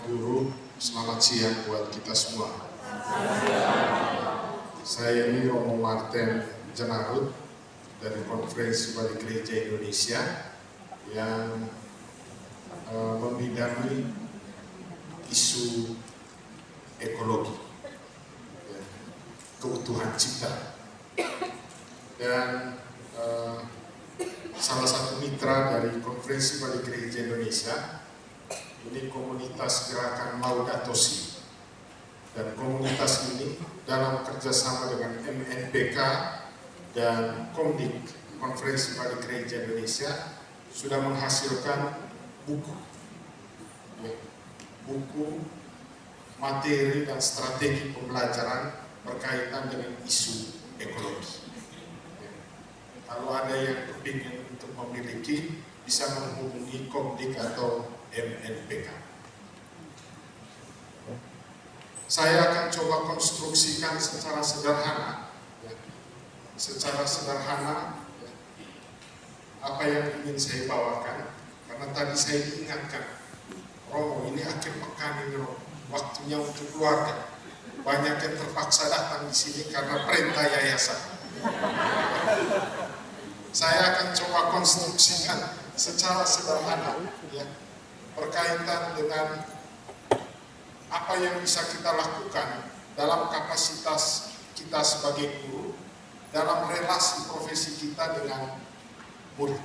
Guru, selamat siang buat kita semua. Saya ini Romo Martin Jenarut dari Konferensi Wali Gereja Indonesia yang membidangi isu ekologi, keutuhan cipta, dan salah satu mitra dari Konferensi Wali Gereja Indonesia ini komunitas Gerakan Laudato Si, dan komunitas ini dalam kerjasama dengan MNPK dan Komdik Konferensi Wali Gereja Indonesia sudah menghasilkan buku materi dan strategi pembelajaran berkaitan dengan isu ekologi. Kalau ada yang berpikir untuk memiliki, bisa menghubungi Komdik atau MNPK. Saya akan coba konstruksikan secara sederhana, apa yang ingin saya bawakan, karena tadi saya diingatkan, Romo, ini akhir pekan ini, Romo, waktunya untuk keluarga. Banyak yang terpaksa datang di sini karena perintah yayasan. Saya akan coba konstruksikan secara sederhana, berkaitan dengan apa yang bisa kita lakukan dalam kapasitas kita sebagai guru, dalam relasi profesi kita dengan murid.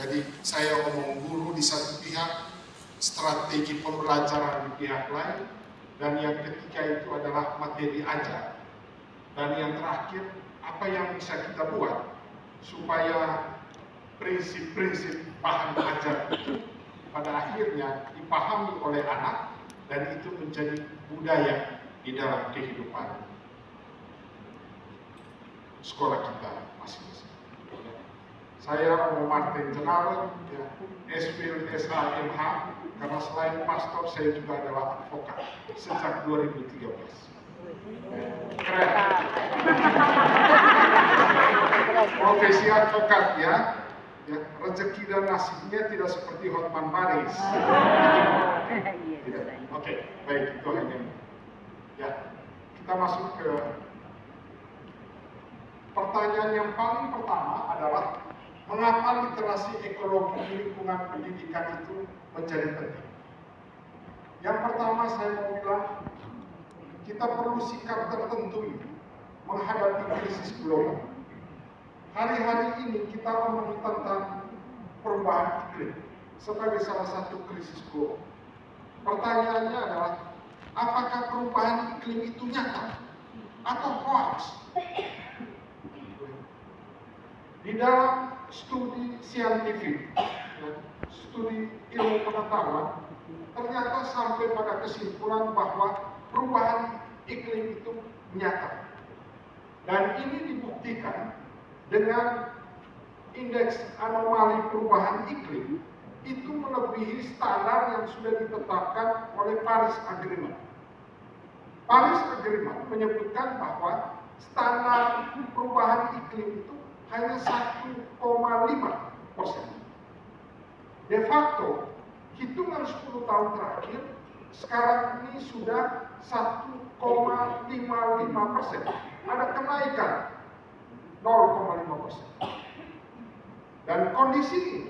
Jadi saya ngomong guru di satu pihak, strategi pembelajaran di pihak lain, dan yang ketiga itu adalah materi ajar. Dan yang terakhir, apa yang bisa kita buat supaya prinsip-prinsip paham ajar itu pada akhirnya dipahami oleh anak dan itu menjadi budaya di dalam kehidupan sekolah kita masing-masing. Saya Romo Martin Jenarut, SPL SAMH, karena selain pastor saya juga adalah advokat sejak 2013. Keren. Profesi advokat rezeki dan nasibnya tidak seperti Hotman Paris. Oke, baik, itu hanya. Kita masuk ke pertanyaan yang paling pertama adalah mengapa literasi ekologi di lingkungan pendidikan itu menjadi penting. Yang pertama saya mau bilang, kita perlu sikap tertentu menghadapi krisis global. Hari-hari ini kita ngomong tentang perubahan iklim sebagai salah satu krisis global. Pertanyaannya adalah, apakah perubahan iklim itu nyata atau hoax? Di dalam studi saintifik, studi ilmu pengetahuan, ternyata sampai pada kesimpulan bahwa perubahan iklim itu nyata. Dan ini dibuktikan dengan indeks anomali perubahan iklim itu melebihi standar yang sudah ditetapkan oleh Paris Agreement. Paris Agreement menyebutkan bahwa standar perubahan iklim itu hanya 1,5%. De facto, hitungan 10 tahun terakhir, sekarang ini sudah 1,55%. Ada kenaikan 0,5%. Dan kondisi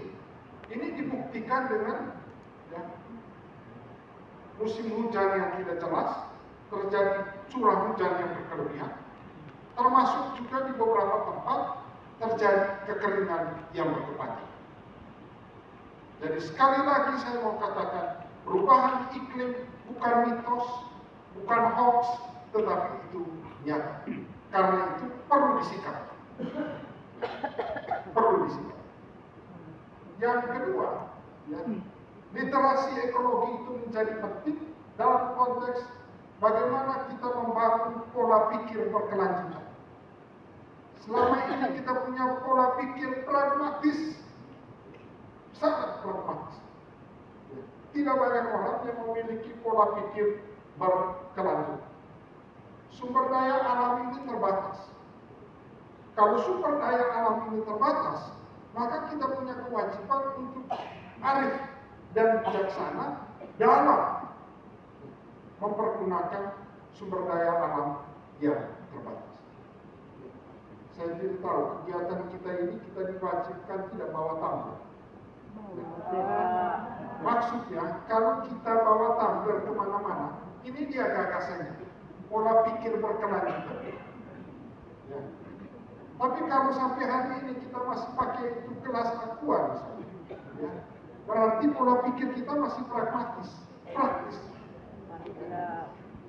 ini dibuktikan dengan musim hujan yang tidak jelas, terjadi curah hujan yang berlebihan, termasuk juga di beberapa tempat terjadi kekeringan yang berkepanjangan. Jadi sekali lagi saya mau katakan, perubahan iklim bukan mitos, bukan hoax, tetapi itu nyata. Karena itu perlu disikapi. Yang kedua, literasi ekologi itu menjadi penting dalam konteks bagaimana kita membangun pola pikir berkelanjutan. Selama ini kita punya pola pikir pragmatis, sangat pragmatis. Tidak banyak orang yang memiliki pola pikir berkelanjutan. Sumber daya alam ini terbatas. Kalau sumber daya alam ini terbatas, maka kita punya kewajiban untuk arif dan bijaksana dalam mempergunakan sumber daya alam yang terbatas. Saya tidak tahu, kegiatan kita ini kita diwajibkan tidak bawa tumbler. Maksudnya, kalau kita bawa tumbler kemana-mana, ini dia gagasannya, pola pikir berkelanjutan. Ya. Tapi kalau sampai hari ini kita masih pakai itu gelas aqua misalnya, ya, berarti pola pikir kita masih pragmatis, praktis.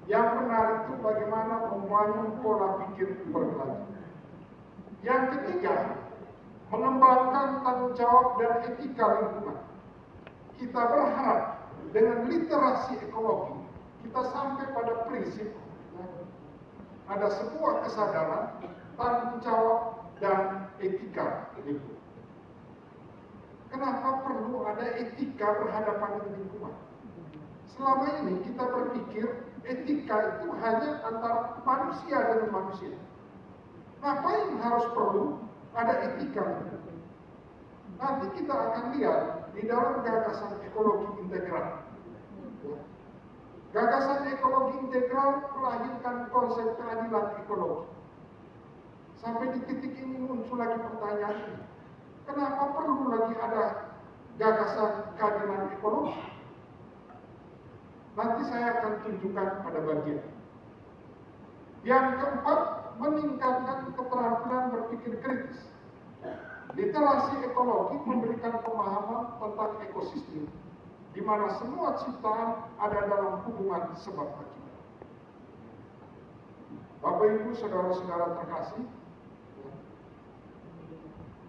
Yang benar itu bagaimana membangun pola pikir berkelanjutan. Yang ketiga, mengembangkan tanggung jawab dan etika lingkungan. Kita berharap dengan literasi ekologi, kita sampai pada prinsip ada sebuah kesadaran, tanggung jawab, dan etika lingkungan. Kenapa perlu ada etika berhadapan dengan lingkungan? Selama ini kita berpikir etika itu hanya antara manusia dengan manusia. Ngapain harus perlu ada etika? Nanti kita akan lihat di dalam gagasan ekologi integral. Gagasan ekologi integral melahirkan konsep keadilan ekologi. Sampai di titik ini muncul lagi pertanyaan, kenapa perlu lagi ada gagasan keadilan ekologi? Nanti saya akan tunjukkan pada bagian. Yang keempat, meningkatkan keterampilan berpikir kritis. Literasi ekologi memberikan pemahaman tentang ekosistem, di mana semua ciptaan ada dalam hubungan sebab akibat. Bapak Ibu, saudara-saudara terkasih,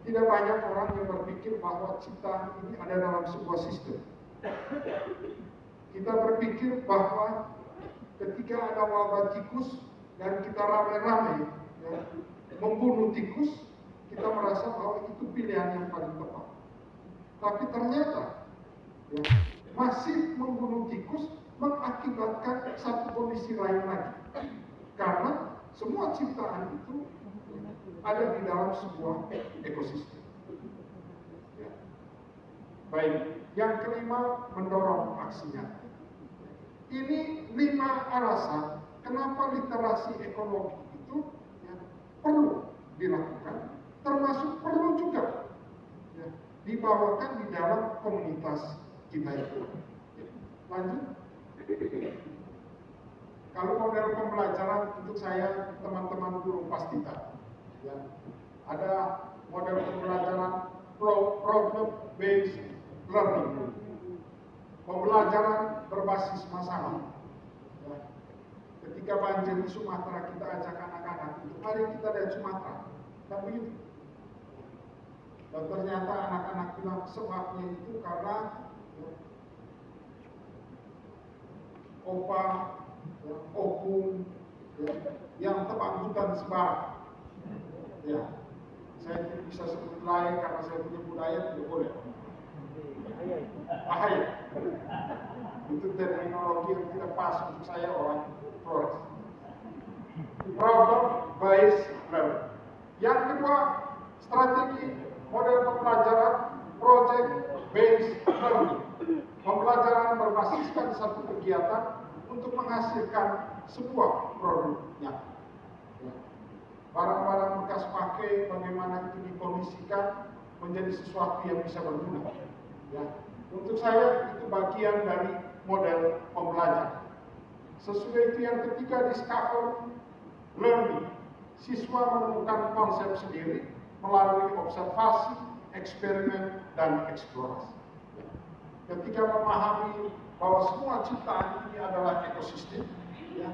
tidak banyak orang yang berpikir bahwa ciptaan ini ada dalam sebuah sistem. Kita berpikir bahwa ketika ada wabah tikus dan kita rame-rame ya, membunuh tikus, kita merasa bahwa itu pilihan yang paling tepat. Tapi ternyata ya, masif membunuh tikus mengakibatkan satu kondisi lain lagi. Karena semua ciptaan itu ada di dalam sebuah ekosistem. Ya. Baik, yang kelima, mendorong aksi nyata. Ini 5 alasan kenapa literasi ekologi itu ya, perlu dilakukan, termasuk perlu juga ya, dibawakan di dalam komunitas kita itu. Ya. Lanjut. Kalau model pembelajaran untuk saya, teman-teman guru pasti tahu. Ya. Ada model pembelajaran problem based learning. Pembelajaran berbasis masalah. Ya. Ketika banjir di Sumatera, kita ajak anak-anak itu, mari kita lihat Sumatera. Dan begitu. Dan ternyata anak-anak bilang sebabnya itu karena ya, opa, ya, opung, ya, yang tebang hutan sebarang. Ya, saya tidak bisa sebut lain karena saya punya budaya tidak boleh. Bahaya. Itu terminologi yang tidak pas untuk saya orang Flores. Problem based learning. Yang kedua, strategi model pembelajaran project based learning. Pembelajaran berbasiskan satu kegiatan untuk menghasilkan sebuah produk nyata. Barang-barang bekas pakai, bagaimana itu dikondisikan menjadi sesuatu yang bisa berguna. Ya. Untuk saya itu bagian dari model pembelajaran. Sesudah itu yang ketiga, discover learning. Siswa menemukan konsep sendiri melalui observasi, eksperimen, dan eksplorasi. Ya. Ketika memahami bahwa semua ciptaan ini adalah ekosistem, ya,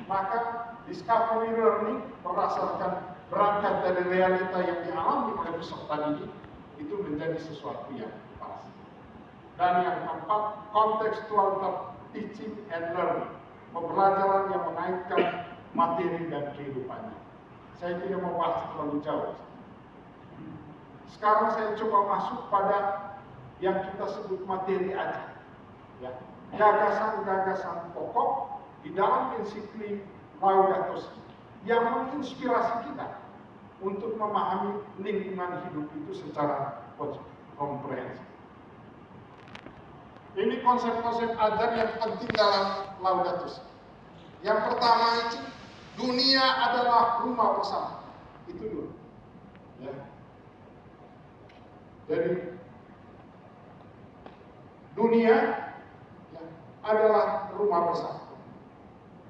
maka discovery learning berdasarkan berangkat dari realita yang dialami oleh peserta didik itu menjadi sesuatu yang pasti. Dan yang keempat, contextual teaching and learning, pembelajaran yang mengaitkan materi dan kehidupannya. Saya tidak mau bahas terlalu jauh. Sekarang saya coba masuk pada yang kita sebut materi aja. Ya. Gagasan-gagasan pokok di dalam ensiklik Laudato Si yang menginspirasi kita untuk memahami lingkungan hidup itu secara komprehensif. Ini konsep-konsep ajar yang penting dalam Laudato Si. Yang pertama itu, dunia adalah rumah bersama. Itu dulu. Ya. Jadi dunia ya, adalah rumah bersama.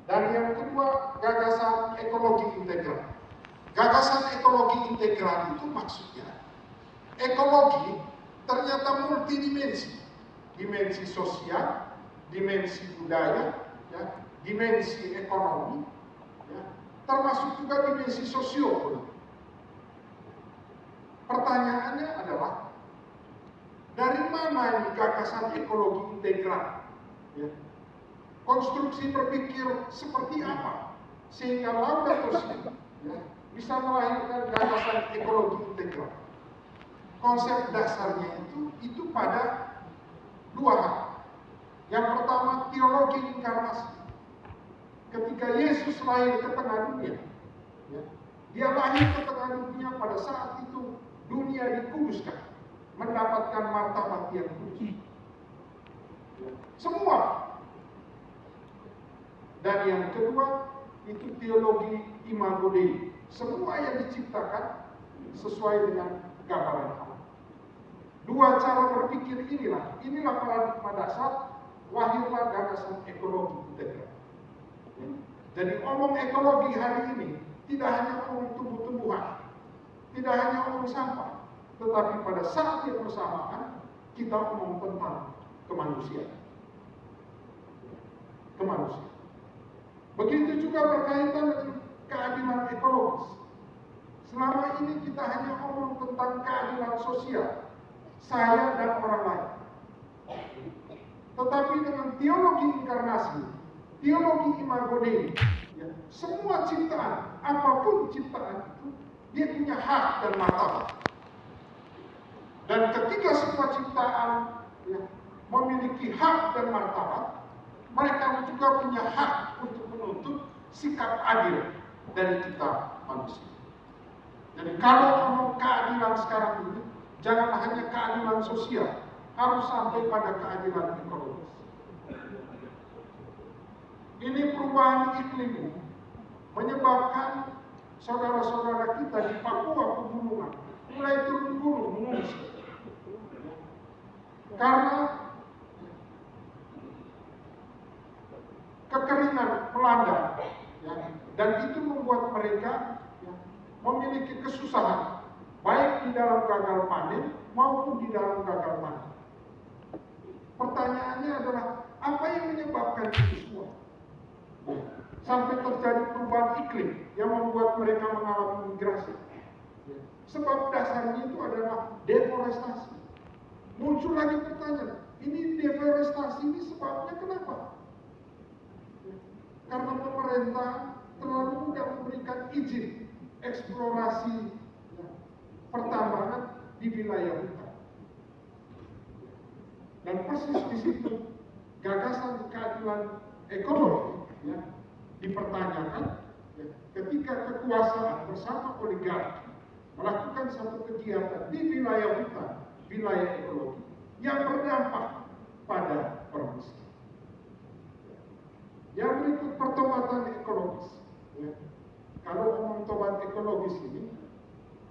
Dan yang kedua, gagasan ekologi integral. Gagasan ekologi integral itu maksudnya ekologi ternyata multidimensi. Dimensi sosial, dimensi budaya, ya, dimensi ekonomi, ya, termasuk juga dimensi sosio. Pertanyaannya adalah, dari mana ini gagasan ekologi integral? Ya. Konstruksi berpikir seperti apa sehingga Laudato Si ya, bisa melahirkan gagasan ekologi integral? Konsep dasarnya itu pada dua hal. Yang pertama, teologi inkarnasi. Ketika Yesus lahir ke tengah dunia, ya, dia lahir ke tengah dunia pada saat itu dunia dikuduskan, mendapatkan martabat yang kudus. Semua. Dan yang kedua, itu teologi imago Dei. Semua yang diciptakan sesuai dengan gambaran Allah. Dua cara berpikir inilah paradigma dasar lahirlah gagasan ekologi integral. Jadi omong ekologi hari ini tidak hanya omong tumbuh-tumbuhan, tidak hanya omong sampah, tetapi pada saat yang bersamaan kita omong tentang kemanusiaan. Begitu juga berkaitan dengan keadilan ekologis. Selama ini kita hanya omong tentang keadilan sosial, saya dan orang lain. Tetapi dengan teologi inkarnasi, teologi imago Dei, ya, semua ciptaan, apapun ciptaan itu, dia punya hak dan martabat. Dan ketika semua ciptaan ya, memiliki hak dan martabat, mereka juga punya hak untuk menuntut sikap adil dari kita manusia. Jadi kalau ngomong keadilan sekarang ini, jangan hanya keadilan sosial, harus sampai pada keadilan ekologis. Ini perubahan iklim menyebabkan saudara-saudara kita di Papua pegunungan mulai turun gunung mengungsi. Karena kekeringan melanda, ya, dan itu membuat mereka ya, memiliki kesusahan, baik di dalam gagal panen maupun di dalam gagal panen. Pertanyaannya adalah, apa yang menyebabkan itu semua? Sampai terjadi perubahan iklim yang membuat mereka mengalami migrasi. Sebab dasarnya itu adalah deforestasi. Muncul lagi pertanyaan, ini deforestasi ini sebabnya kenapa? Karena pemerintah terlalu mudah memberikan izin eksplorasi pertambangan di wilayah hutan. Dan persis di situ gagasan keadilan ekologi ya, dipertanyakan ya, ketika kekuasaan bersama oligarki melakukan satu kegiatan di wilayah hutan, wilayah ekologi yang berdampak pada permusikan. Yang berikut pertobatan ekologis. Ya. Kalau ngomong tobat ekologis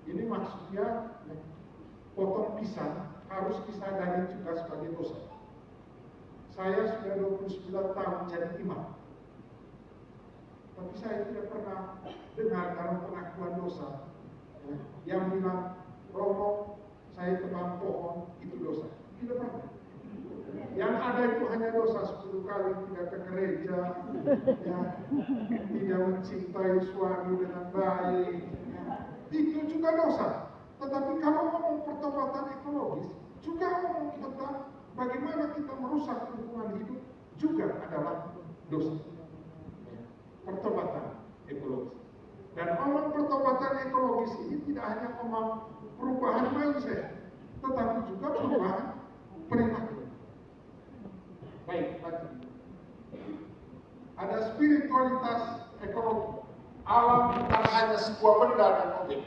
ini maksudnya ya, potong pisang harus disadari juga sebagai dosa. Saya sudah 29 tahun jadi imam, tapi saya tidak pernah dengar dalam pengakuan dosa ya, yang bilang Romo saya tebang pohon itu dosa. Tidak pernah. Yang ada itu hanya dosa 10 kali tidak ke gereja, ya, tidak mencintai suami dengan baik, ya, itu juga dosa. Tetapi kalau ngomong pertobatan ekologis, juga ngomong tentang bagaimana kita merusak lingkungan hidup juga adalah dosa. Pertobatan ekologis. Dan ngomong pertobatan ekologis ini tidak hanya ngomong perubahan mindset, tetapi juga perubahan perilaku. Baik, ada spiritualitas ekologi. Alam bukan hanya sebuah benda dan objek,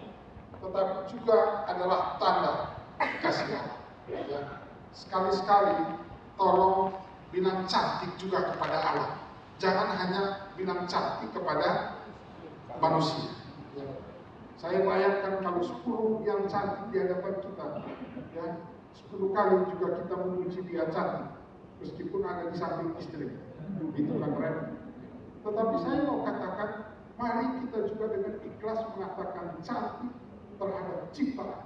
tetapi juga adalah tanda kasih Allah. Ya. Sekali-sekali tolong bilang cantik juga kepada Allah. Jangan hanya bilang cantik kepada manusia. Saya bayangkan kalau 10 yang cantik di hadapan kita, ya 10 kali juga kita memuji dia cantik, meskipun ada di samping istri, itu kan repot. Tetapi saya mau katakan, mari kita juga dengan ikhlas mengatakan cantik terhadap ciptaan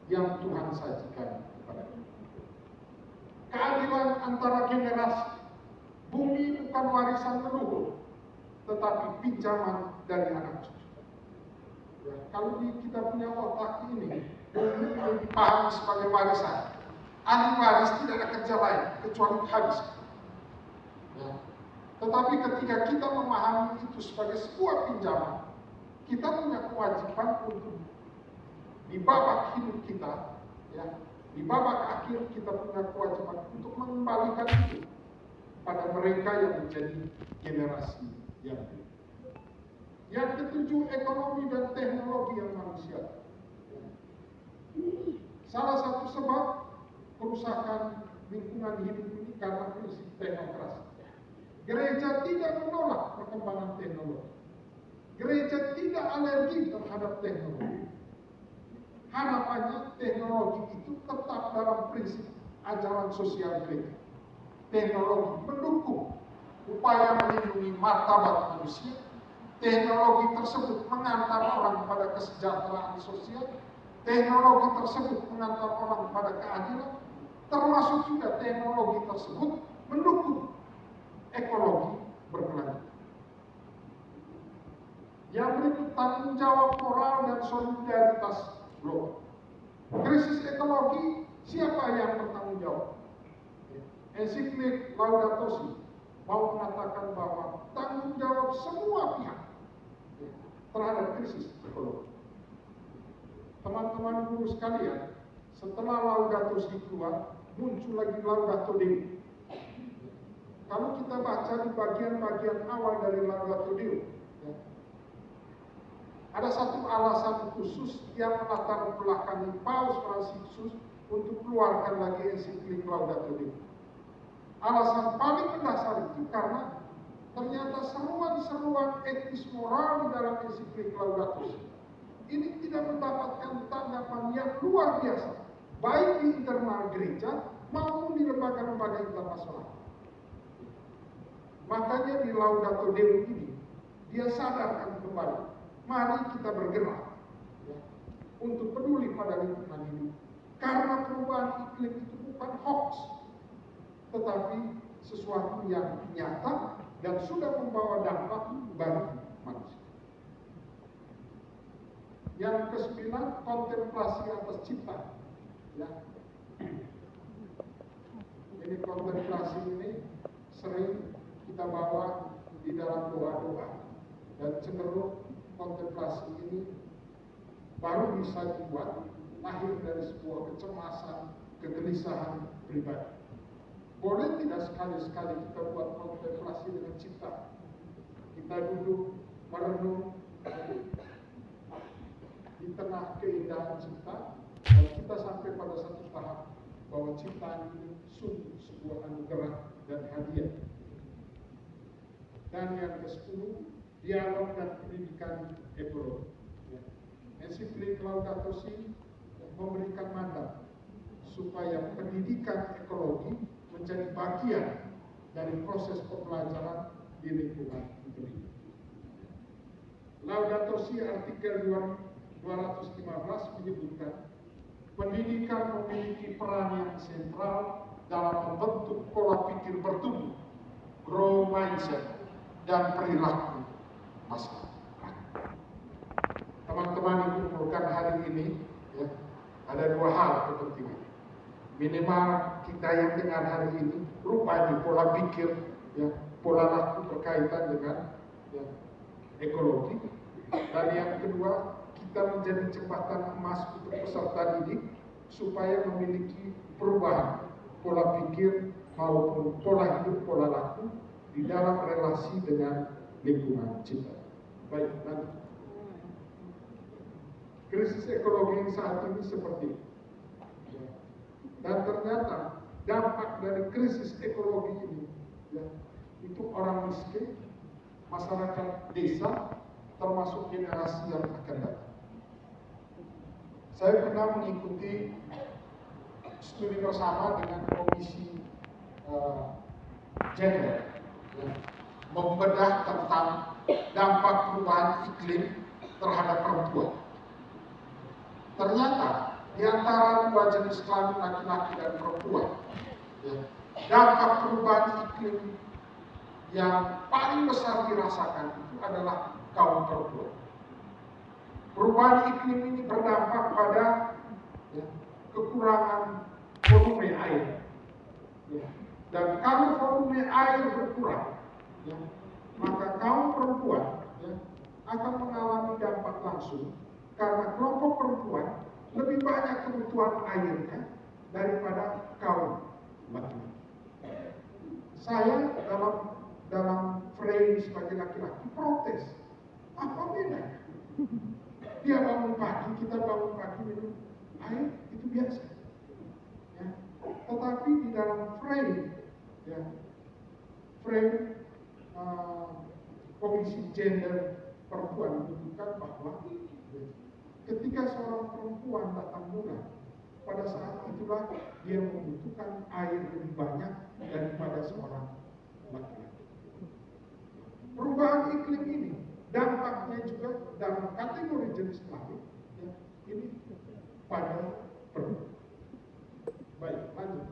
yang Tuhan sajikan kepada kita. Keadilan antara generasi, bumi bukan warisan leluhur, tetapi pinjaman dari anak cucu. Ya, kalau kita punya otak ini dipahami sebagai warisan, ahli waris tidak ada kerja lain kecuali habis. Ya. Tetapi ketika kita memahami itu sebagai sebuah pinjaman, kita punya kewajiban untuk di babak hidup kita, ya, di babak akhir kita punya kewajiban untuk mengembalikan itu pada mereka yang menjadi generasi yang berikut. Yang ketujuh, ekonomi dan teknologi yang manusia. Salah satu sebab kerusakan lingkungan hidup ini karena prinsip teknokrasi. Gereja tidak menolak perkembangan teknologi. Gereja tidak alergi terhadap teknologi. Harapannya teknologi itu tetap dalam prinsip ajaran sosial gereja. Teknologi mendukung upaya melindungi martabat manusia. Teknologi tersebut mengantar orang pada kesejahteraan sosial. Teknologi tersebut mengantar orang pada keadilan. Termasuk juga teknologi tersebut mendukung ekologi berkelanjutan. Yang berikut, tanggung jawab moral dan solidaritas global. Krisis ekologi, siapa yang bertanggung jawab? Ensiklik Laudato Si mau mengatakan bahwa tanggung jawab semua pihak terhadap krisis ekologi. Teman-teman guru sekalian, setelah Laudato Si keluar, muncul lagi Laudato Deum. Kalau kita baca di bagian-bagian awal dari Laudato Deum, ya, ada satu alasan khusus yang melatar belakangi Paus Fransiskus untuk keluarkan lagi ensiklik Laudato Deum. Alasan paling mendasar itu karena ternyata seruan-seruan etis moral di dalam ensiklik Laudato Si ini tidak mendapatkan tanggapan yang luar biasa, baik di internal gereja maupun di lembaga-lembaga internasional. Makanya di Laudato Deum ini dia sadarkan kembali, mari kita bergerak ya, untuk peduli pada lingkungan hidup. Karena perubahan iklim itu bukan hoax, tetapi sesuatu yang nyata dan sudah membawa dampak bagi manusia. Yang ke-9, kontemplasi atas cipta. Ya. Ini kontemplasi ini sering kita bawa di dalam doa-doa, dan cenderung kontemplasi ini baru bisa dibuat lahir dari sebuah kecemasan, kegelisahan pribadi. Boleh tidak sekali-sekali kita buat kontemplasi dengan cipta? Kita duduk merenung di tengah keindahan cipta, dan kita sampai pada satu tahap bahwa ciptaan ini sungguh sebuah anugerah dan hadiah. Dan yang ke-10, dialog dan pendidikan ekologi. Ensiklik Laudato Si memberikan mandat supaya pendidikan ekologi menjadi bagian dari proses pembelajaran di lingkungan pendidikan. Laudato Si artikel 215 menyebutkan pendidikan memiliki peran yang sentral dalam membentuk pola pikir bertumbuh, grow mindset, dan perilaku masyarakat. Teman-teman yang kumpulkan hari ini, ya, ada 2 hal kepentingan. Minimal kita yang dengar hari ini rupanya pola pikir, ya, pola laku berkaitan dengan ya, ekologi. Dan yang kedua, kita menjadi jembatan emas untuk peserta didik supaya memiliki perubahan pola pikir maupun pola hidup, pola laku di dalam relasi dengan lingkungan cipta. Baik, nanti. Krisis ekologi saat ini seperti itu. Dan ternyata dampak dari krisis ekologi ini, ya, itu orang miskin, masyarakat desa, termasuk generasi yang akan datang. Saya pernah mengikuti studi bersama dengan komisi gender, ya, membedah tentang dampak perubahan iklim terhadap perempuan. Ternyata di antara dua jenis kelamin laki-laki dan perempuan, ya, dampak perubahan iklim yang paling besar dirasakan itu adalah kaum perempuan. Perubahan iklim ini berdampak pada, ya, kekurangan volume air. Ya. Dan kalau volume air berkurang, ya, maka kaum perempuan, ya, akan mengalami dampak langsung karena kelompok perempuan lebih banyak kebutuhan airnya daripada kaum laki-laki. Saya dalam frame sebagai laki-laki protes. Apa beda? Dia bangun pagi, kita bangun pagi minum air, itu biasa. Ya. Tetapi di dalam frame, ya, frame komisi gender perempuan menunjukkan bahwa, ya, ketika seorang perempuan datang bulan, pada saat itulah dia membutuhkan air lebih banyak daripada seorang laki-laki. Perubahan iklim ini dampaknya juga dalam kategori jenis kelamin, ya, ini pada perempuan. Baik, lanjut.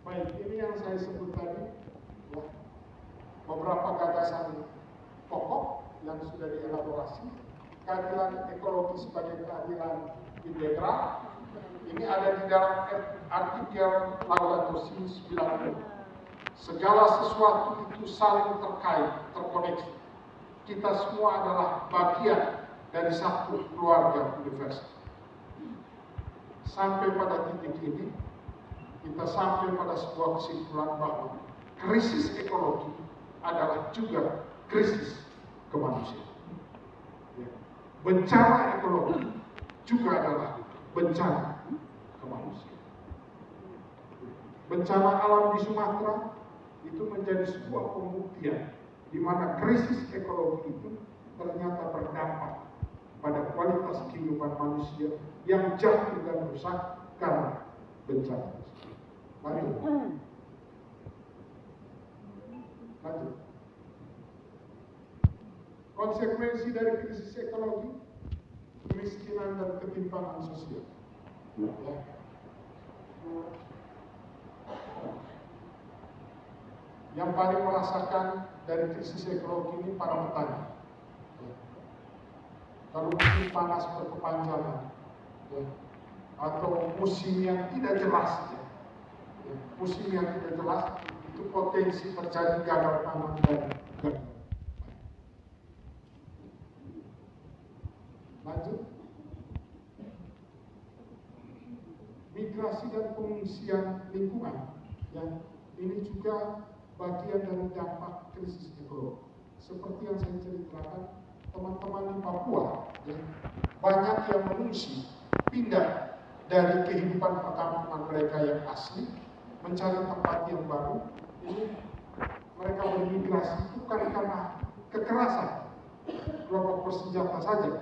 Baik, ini yang saya sebut tadi, ya, beberapa gagasan pokok yang sudah dielaborasi. Keadilan ekologi sebagai keadilan integral ini ada di dalam artikel Laudato Si 90. Segala sesuatu itu saling terkait, terkoneksi. Kita semua adalah bagian dari satu keluarga universal. Sampai pada titik ini, kita sampai pada sebuah kesimpulan bahwa krisis ekologi adalah juga krisis kemanusiaan. Ya. Bencana ekologi juga adalah bencana kemanusiaan. Bencana alam di Sumatera itu menjadi sebuah pembuktian di mana krisis ekologi itu ternyata berdampak pada kualitas kehidupan manusia yang jatuh dan rusak karena bencana. Lanjut. Konsekuensi dari krisis ekologi, kemiskinan dan ketimpangan sosial. Ya. Yang paling merasakan dari krisis ekologi ini para petani. Ya. Kalau musim panas berkepanjangan, ya, atau musim yang tidak jelas, ya, musim yang tidak jelas itu potensi terjadi gagal panen dan gagal. Lanjut. Migrasi dan pengungsian lingkungan, yang ini juga bagian dari dampak krisis ekologi. Seperti yang saya ceritakan, teman-teman di Papua, ya, banyak yang mengungsi, pindah dari kehidupan perkampungan mereka yang asli, mencari tempat yang baru. Ini mereka bermigrasi bukan karena kekerasan kelompok bersenjata saja,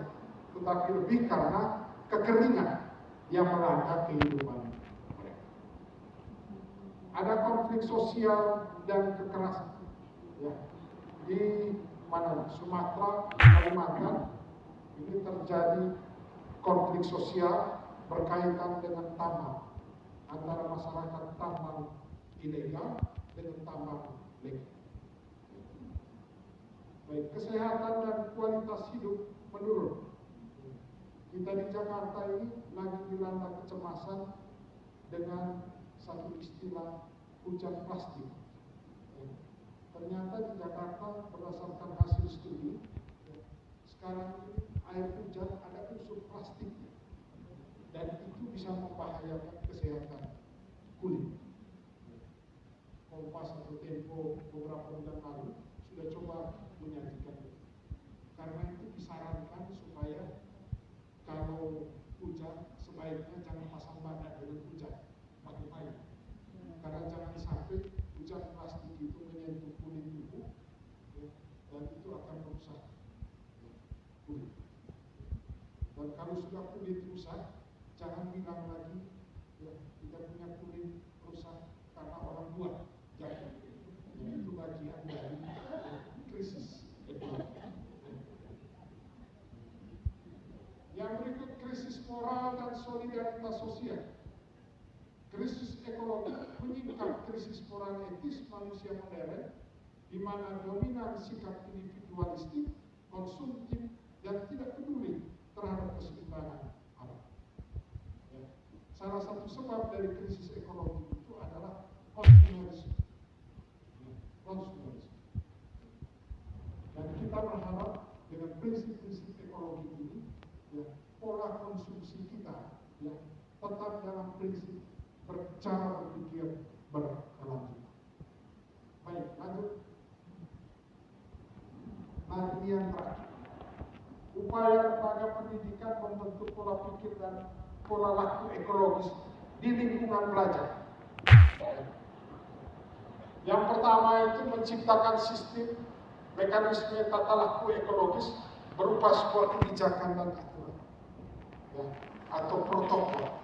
tetapi lebih karena kekeringan yang melanda kehidupan mereka. Ada konflik sosial dan kekerasan, ya, di mana Sumatera, Kalimantan ini terjadi konflik sosial berkaitan dengan tambang antara masyarakat tambang ilegal dengan tambang legal. Baik, kesehatan dan kualitas hidup menurun. Kita di Jakarta ini lagi dilanda kecemasan dengan satu istilah hujan plastik. Ternyata di Jakarta berdasarkan hasil studi, sekarang ini air hujan ada unsur plastiknya, dan itu bisa membahayakan kesehatan kulit. Kompas atau Tempo beberapa bulan lalu sudah coba menyajikan itu. Karena itu disarankan supaya kalau hujan sebaiknya jangan pasang badan dengan susah, jangan bilang lagi ya tidak punya kulit rusak karena orang buat. Jangan. Itu bagian dari krisis ekonomi. Yang berikut krisis moral dan solidaritas sosial. Krisis ekonomi menyingkap krisis moral etis manusia modern, di mana dominan sikap individualistik, konsumtif, dan tidak peduli terhadap keseimbangan alam. Ya. Salah satu sebab dari krisis ekonomi itu adalah konsumerisme. Ya, konsumerisme. Dan kita berharap dengan prinsip-prinsip ekologi ini, ya, pola konsumsi kita ya, tetap dalam prinsip cara berpikir berkelanjutan. Baik, lanjut. Nah, ini yang terakhir. Upaya lembaga pendidikan membentuk pola pikir dan pola laku ekologis di lingkungan belajar. Yang pertama itu menciptakan sistem mekanisme tata laku ekologis berupa sebuah kebijakan dan aturan, ya, atau protokol.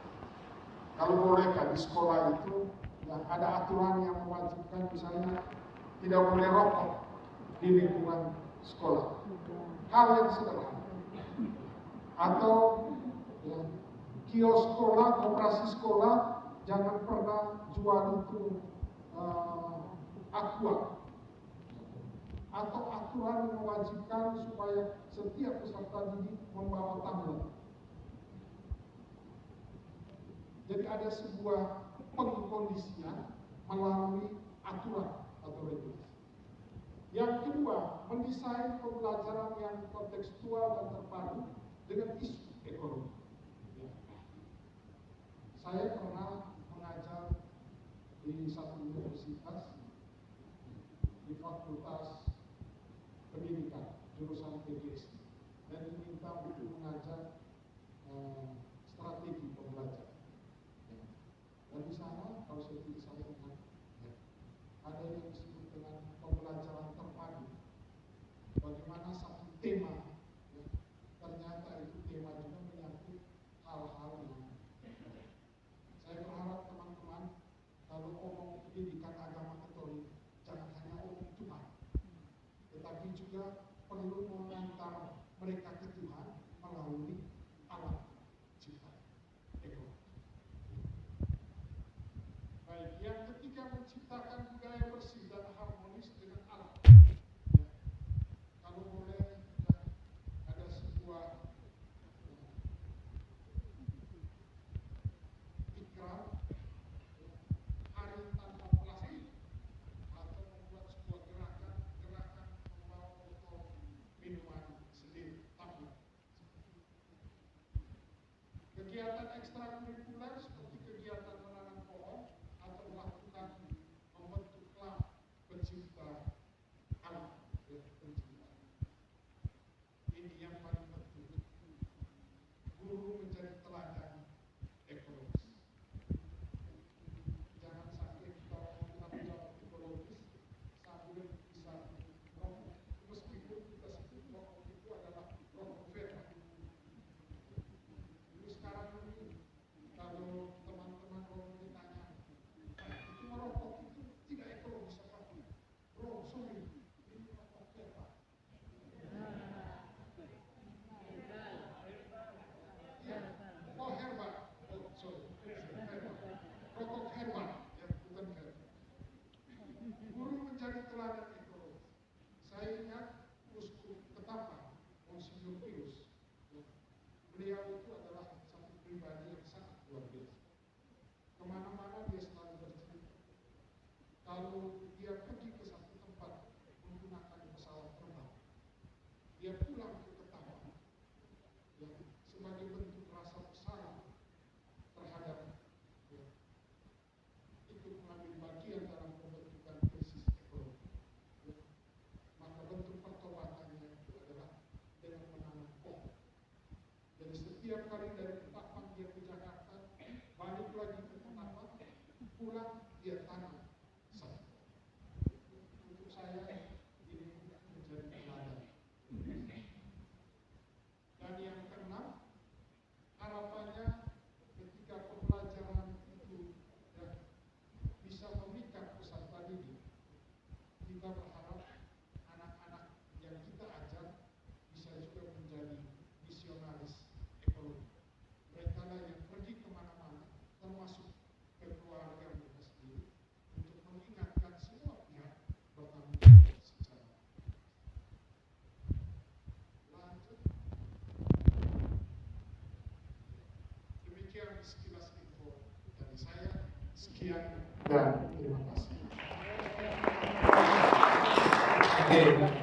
Kalau boleh kan di sekolah itu ya, ada aturan yang mewajibkan misalnya tidak boleh rokok di lingkungan sekolah. Hal yang sederhana. Atau ya, kios sekolah, koperasi sekolah jangan pernah jual itu aqua. Atau aturan yang mewajibkan supaya setiap peserta didik membawa tumbler. Jadi ada sebuah pengkondisian melalui aturan atau regulasi. Yang kedua, mendesain pembelajaran yang kontekstual dan terpadu dengan isu ekonomi. Ya. Saya pernah mengajar di satu universitas di Fakultas Pendidikan jurusan PGSD dan diminta untuk mengajar strategi pembelajaran. Dan di sana, kalau saya tidak salah ingat, ya, ada yang disebut dengan pembelajaran terpadu. Bagaimana satu tema, ya, ternyata itu tema juga menyangkut hal-hal yang saya berharap teman-teman kalau ngomong pendidikan agama Katolik jangan hanya ngomong Tuhan, tetapi juga perlu mengantar mereka ke Tuhan melalui alam. Sekian dan terima kasih. Oke.